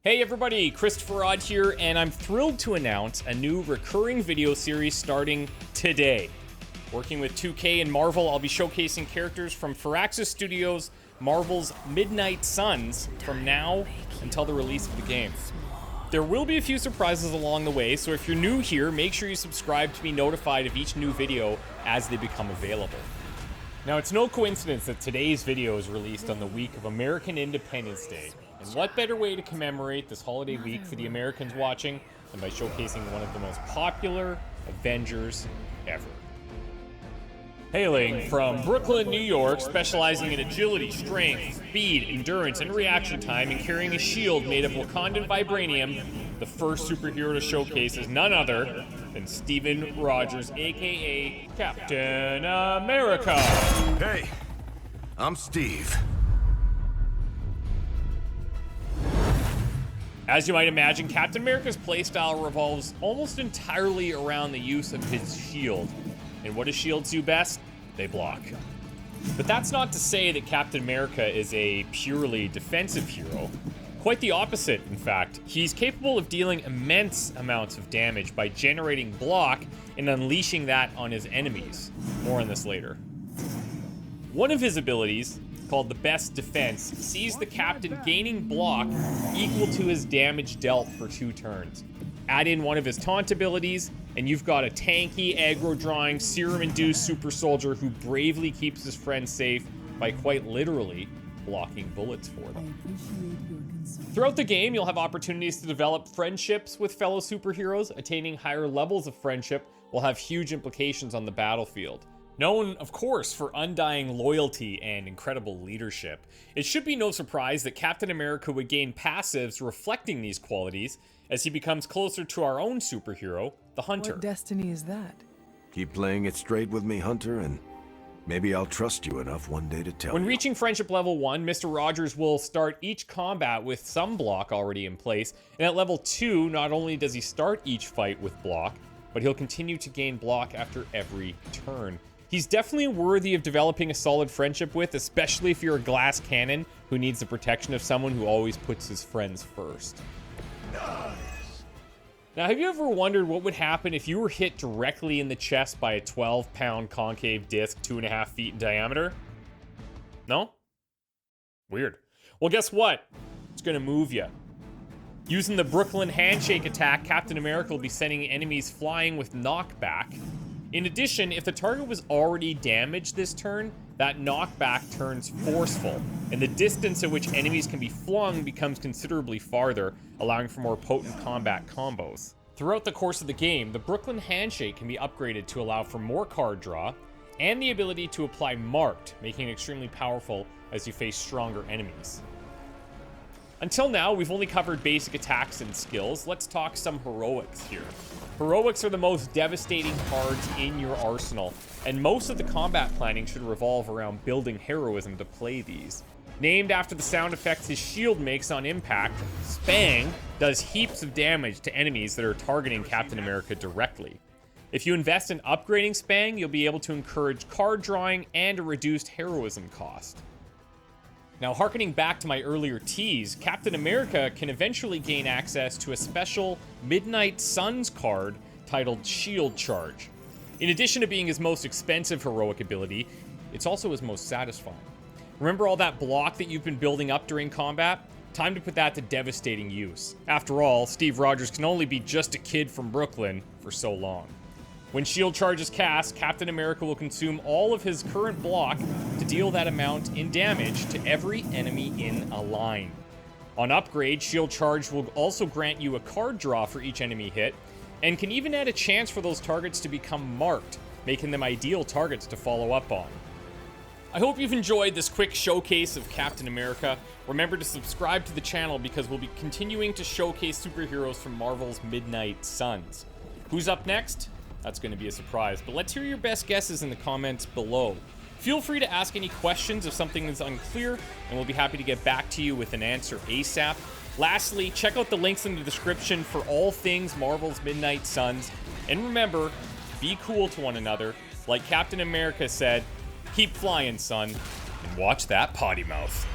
Hey everybody, Christopher Odd here, and I'm thrilled to announce a new recurring video series starting today. Working with 2K and Marvel, I'll be showcasing characters from Firaxis Studios' Marvel's Midnight Suns from now until the release of the game. There will be a few surprises along the way, so if you're new here, make sure you subscribe to be notified of each new video as they become available. Now, it's no coincidence that today's video is released on the week of American Independence Day. And what better way to commemorate this holiday week for the Americans watching than by showcasing one of the most popular Avengers ever. Hailing from Brooklyn, New York, specializing in agility, strength, speed, endurance, and reaction time, and carrying a shield made of Wakandan vibranium, the first superhero to showcase is none other than Steven Rogers, aka Captain America. Hey, I'm Steve. As you might imagine, Captain America's playstyle revolves almost entirely around the use of his shield. And what does shields do best? They block. But that's not to say that Captain America is a purely defensive hero. Quite the opposite, in fact. He's capable of dealing immense amounts of damage by generating block and unleashing that on his enemies. More on this later. One of his abilities, called the Best Defense, sees the Captain gaining block equal to his damage dealt for 2 turns. Add in one of his taunt abilities, and you've got a tanky, aggro-drawing, serum-induced super soldier who bravely keeps his friends safe by quite literally blocking bullets for them. Throughout the game, you'll have opportunities to develop friendships with fellow superheroes. Attaining higher levels of friendship will have huge implications on the battlefield. Known, of course, for undying loyalty and incredible leadership, it should be no surprise that Captain America would gain passives reflecting these qualities as he becomes closer to our own superhero, the Hunter. What destiny is that? Keep playing it straight with me, Hunter, and maybe I'll trust you enough one day to tell When you. reaching friendship level 1, Mr. Rogers will start each combat with some block already in place, and at level 2, not only does he start each fight with block, but he'll continue to gain block after every turn. He's definitely worthy of developing a solid friendship with, especially if you're a glass cannon who needs the protection of someone who always puts his friends first. Now, have you ever wondered what would happen if you were hit directly in the chest by a 12-pound concave disc 2.5 feet in diameter? No? Weird. Well, guess what? It's gonna move you. Using the Brooklyn handshake attack, Captain America will be sending enemies flying with knockback. In addition, if the target was already damaged this turn, that knockback turns forceful, and the distance at which enemies can be flung becomes considerably farther, allowing for more potent combat combos. Throughout the course of the game, the Brooklyn handshake can be upgraded to allow for more card draw, and the ability to apply marked, making it extremely powerful as you face stronger enemies. Until now, we've only covered basic attacks and skills. Let's talk some heroics here. Heroics are the most devastating cards in your arsenal, and most of the combat planning should revolve around building heroism to play these. Named after the sound effects his shield makes on impact, Spang does heaps of damage to enemies that are targeting Captain America directly. If you invest in upgrading Spang, you'll be able to encourage card drawing and a reduced heroism cost. Now, harkening back to my earlier tease, Captain America can eventually gain access to a special Midnight Suns card titled Shield Charge. In addition to being his most expensive heroic ability, it's also his most satisfying. Remember all that block that you've been building up during combat? Time to put that to devastating use. After all, Steve Rogers can only be just a kid from Brooklyn for so long. When Shield Charge is cast, Captain America will consume all of his current block to deal that amount in damage to every enemy in a line. On upgrade, Shield Charge will also grant you a card draw for each enemy hit, and can even add a chance for those targets to become marked, making them ideal targets to follow up on. I hope you've enjoyed this quick showcase of Captain America. Remember to subscribe to the channel because we'll be continuing to showcase superheroes from Marvel's Midnight Suns. Who's up next? That's going to be a surprise, but let's hear your best guesses in the comments below. Feel free to ask any questions if something is unclear, and we'll be happy to get back to you with an answer ASAP. Lastly, check out the links in the description for all things Marvel's Midnight Suns, and remember, be cool to one another. Like Captain America said, keep flying, son, and watch that potty mouth.